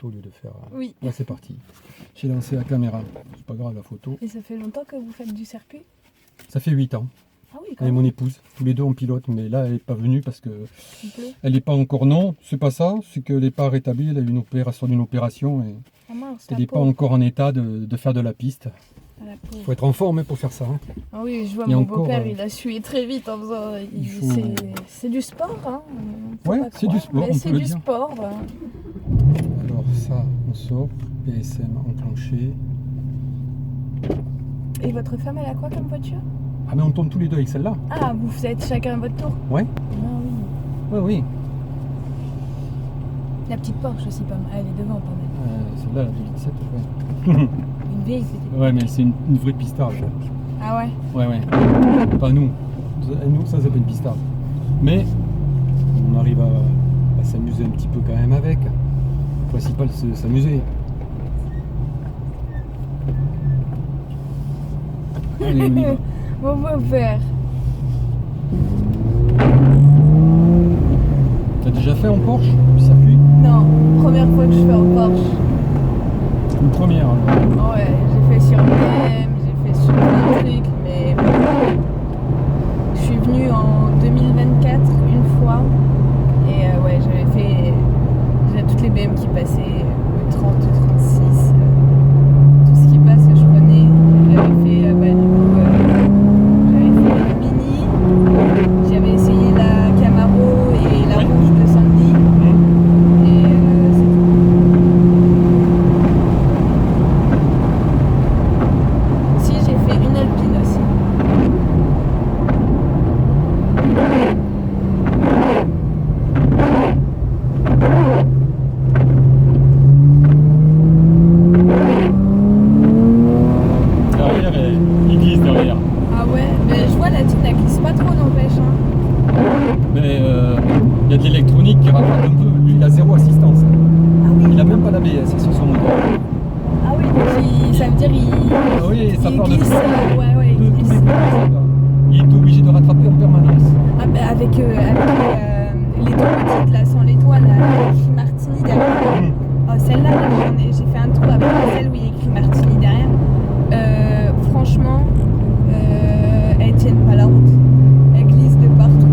photo au lieu de faire... Oui. Là, c'est parti. J'ai lancé la caméra. C'est pas grave, la photo. Et ça fait longtemps que vous faites du circuit? Ça fait 8 ans. Ah oui, quand Avec même. mon épouse. Tous les deux, on pilote. Mais là, elle n'est pas venue parce que... Il pleut. Elle n'est pas encore... Non, c'est pas ça. C'est qu'elle n'est pas rétablie. Elle a eu une opération et Ah mince, elle la n'est pas pauvre. encore en état de faire de la piste. Ah, la pauvre. Faut être en forme hein, pour faire ça. Hein. Ah oui, je vois Et mon encore, beau-père, il a sué très vite en faisant... faut- C'est du sport, hein. Faut Ouais, pas c'est du croire, sport, mais on c'est peut le du dire. sport. Alors ça, on sort. PSM enclenché. Et votre femme, elle a quoi comme voiture? Ah mais on tourne tous les deux avec celle-là. Ah, vous êtes chacun à votre tour? Ouais. Ah oui. Ouais, oui. La petite Porsche aussi, pas mal. Elle est devant, pas mal. Celle-là, la 2017, ouais. Une vieille petite. Ouais, mais c'est une vraie pistarde. Ah ouais? Ouais, ouais. Pas nous. Nous, ça s'appelle pistarde. Mais on arrive à s'amuser un petit peu quand même avec. Le principal, c'est de s'amuser. Allez, on y va. Mon beau-père. T'as déjà fait en Porsche du circuit? Non, première fois que je fais en Porsche. Une première alors. Ouais, j'ai fait sur BM, j'ai fait sur plein de trucs, mais je suis venue en 2024 une fois et ouais, j'avais fait toutes les BM qui passaient, le 30, le 36, tout ce qui passe je connais. J'avais fait bah, du coup, j'avais fait la Mini, j'avais essayé la Camaro et la Oui. Rouge de Sandy et c'est tout. Si, j'ai fait une Alpine aussi. Derrière, il glisse derrière. Ah ouais, mais je vois la tienne, elle glisse pas trop, n'empêche. Hein. Mais il y a de l'électronique qui rattrape un peu. Lui, il a zéro assistance. Ah oui. Il a même pas d'ABS sur son moteur. Ah oui, donc ça veut dire Ah oui, ça il part de glisse. Ouais, ouais, il tous glisse. les coups, ça va. Il est obligé de rattraper en permanence. Ah bah avec les deux petites là, sans l'étoile, là, écrit Martini derrière. Oh, celle-là, là, j'ai fait un tour avec celle où il y a écrit Martini derrière. Franchement, elles tiennent pas la route. Elles glissent de partout.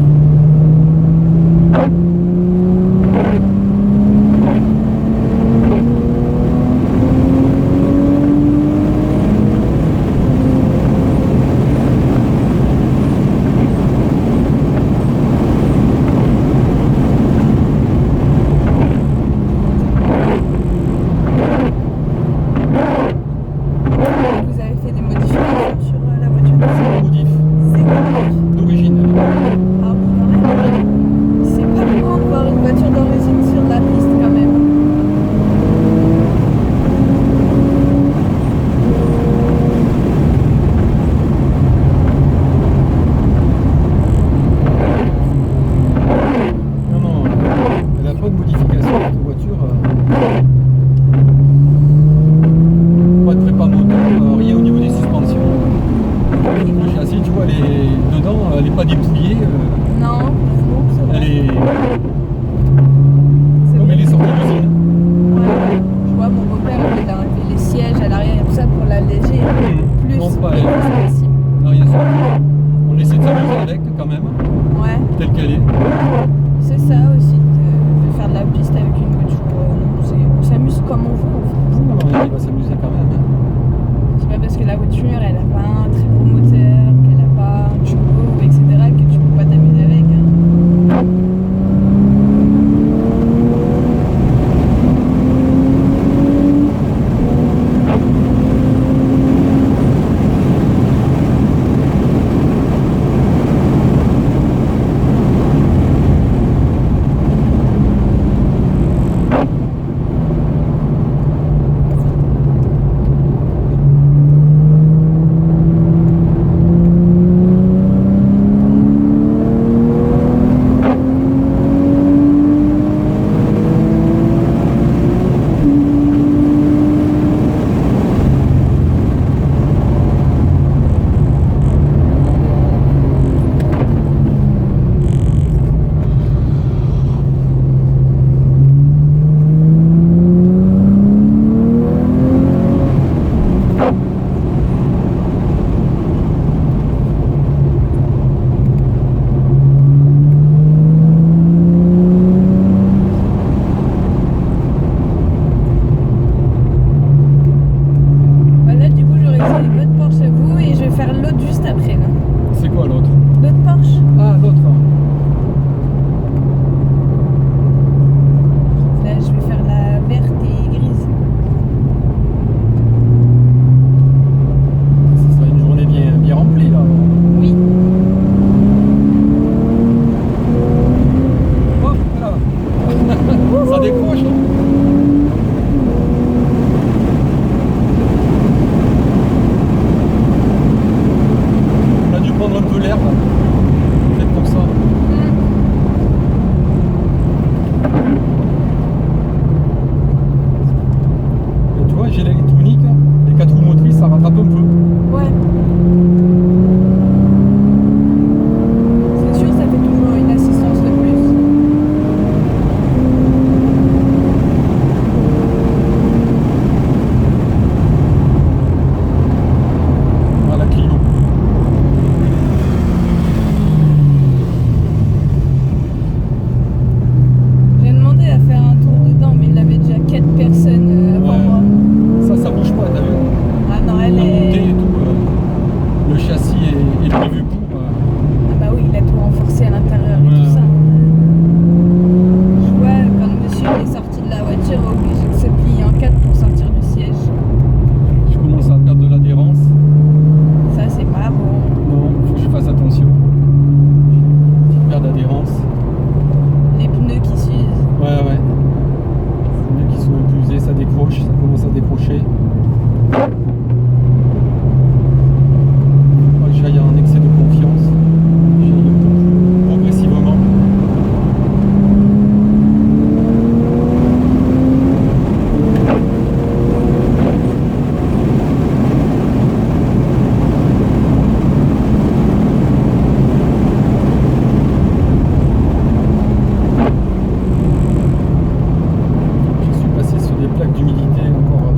plaque d'humidité encore.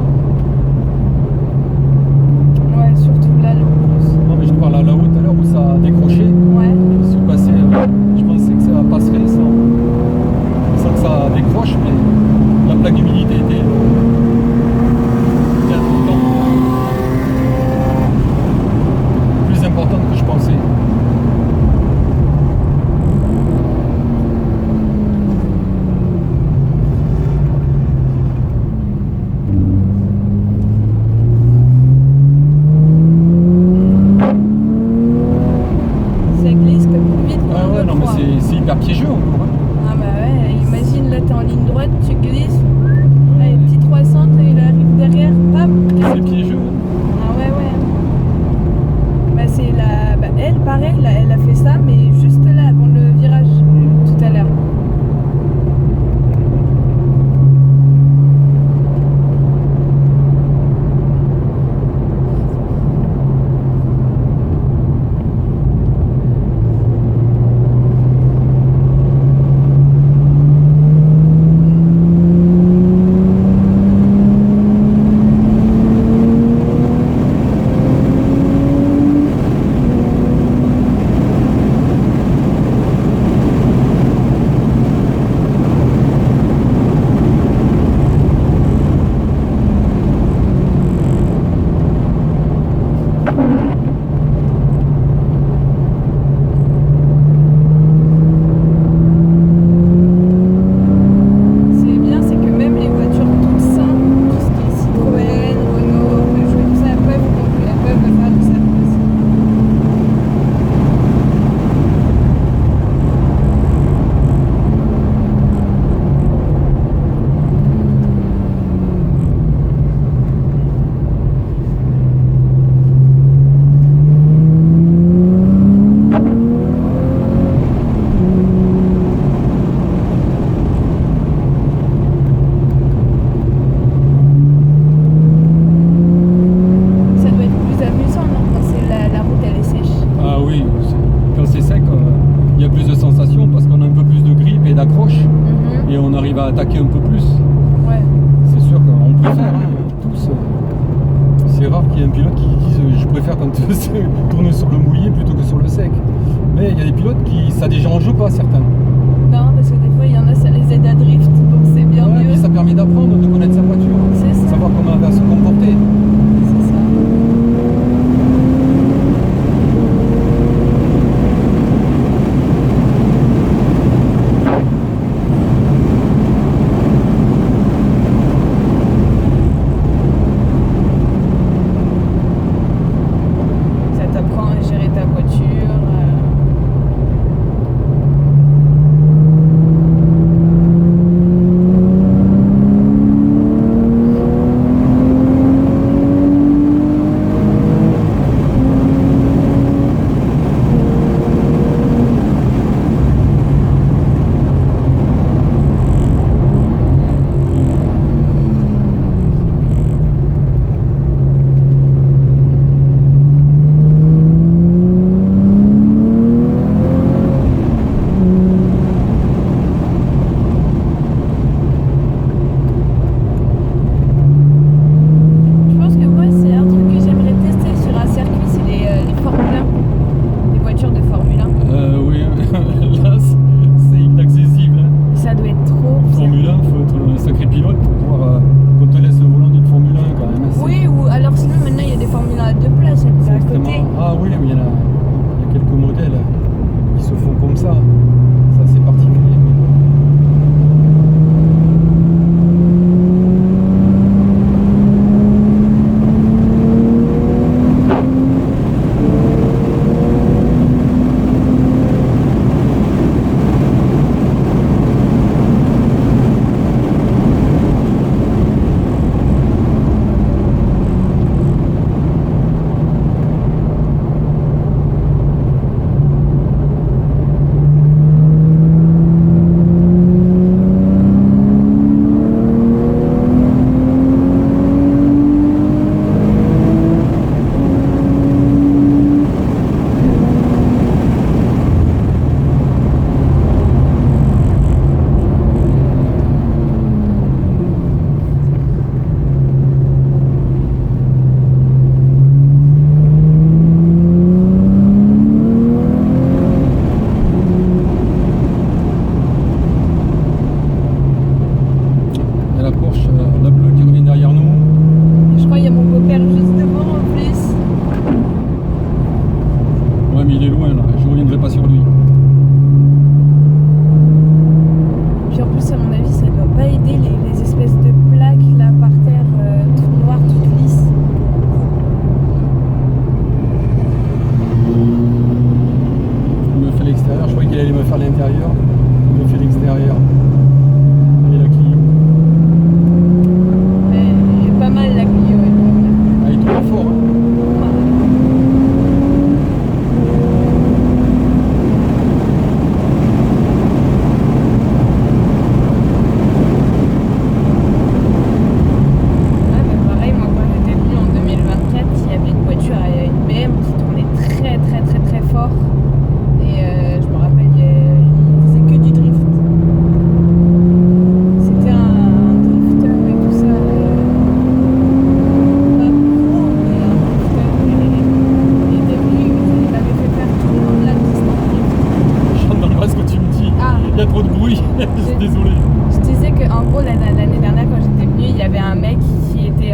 Ouais, surtout là, le plus. Non, mais je te parle à la haute tout à l'heure où ça a décroché. Ouais. Si vous passez, je pensais que ça passerait sans que ça décroche, mais la plaque d'humidité était importante. Plus importante que je pensais. Ça glisse comme plus vite Ah qu'on ouais, le non, mais croit. c'est hyper piégeux encore. Hein. Ah bah ouais, imagine là, t'es en ligne droite, tu glisses. Allez, petit 300, il arrive derrière, hop. C'est piégeux. Ah ouais, ouais. Bah c'est la... Bah, elle, pareil, là, elle a fait ça, mais juste là, avant le virage, tout à l'heure. C'est bien, c'est que même les voitures toutes simples, tout ce qui est Citroën, Renault, Peugeot, tout ça, elles peuvent faire du ça aussi. Ça doit être plus amusant, non, quand la route elle est sèche. Ah oui, quand c'est sec, il y a plus de sensations parce qu'on a un peu plus de grippe et d'accroche et on arrive à attaquer un peu plus. Ouais. C'est sûr qu'on préfère, hein, tous. C'est rare qu'il y ait un pilote qui dise je préfère quand tourner sur le mouillé plutôt que sur le sec. Mais il y a des pilotes qui ça dérange pas certains. Non, parce que des fois, il y en a, ça les aide à drift, donc c'est bien Ouais, mieux. puis ça permet d'apprendre, de connaître sa voiture, C'est ça. savoir comment elle va se comporter. C'est ça. Ça t'apprend à gérer ta voiture.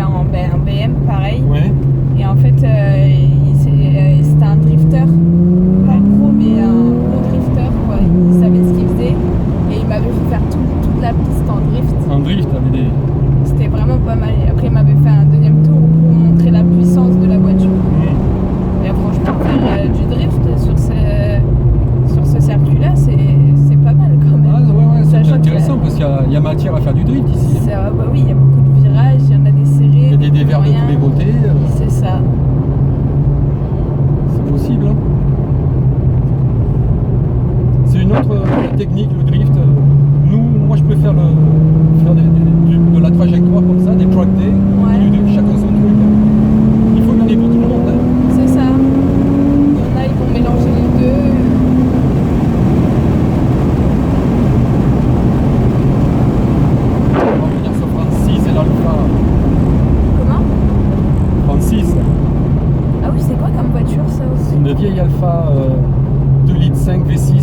roulé en BM pareil. Ouais. Et en fait, c'était un drifter. Pas pro, mais un gros drifter. Quoi. Il savait ce qu'il faisait. Et il m'avait fait faire toute la piste en drift. En drift, avec des. C'était vraiment pas mal. Et après, il m'avait fait un deuxième tour pour montrer la puissance de la voiture. Et franchement, faire du drift sur ce circuit-là, c'est pas mal quand même. Ah ouais, c'est Sachant intéressant parce qu'il y a matière à faire du drift ici. Bah oui, il y a beaucoup de virages, il y en a des serrés. Il y a des dévers de moyens. tous les côtés. C'est ça. C'est possible. Hein. C'est une autre technique, le drift. Moi je préfère faire de la trajectoire comme ça, des track days, Ouais. chacun son truc. Il faut gagner pour tout le monde. Hein. C'est ça. Il y en a, ils vont mélanger les deux. On va venir sur Francis et l'Alpha. Comment? Francis, Ah oui, c'est quoi comme voiture ça aussi? c'est une vieille Alpha 2,5 litres V6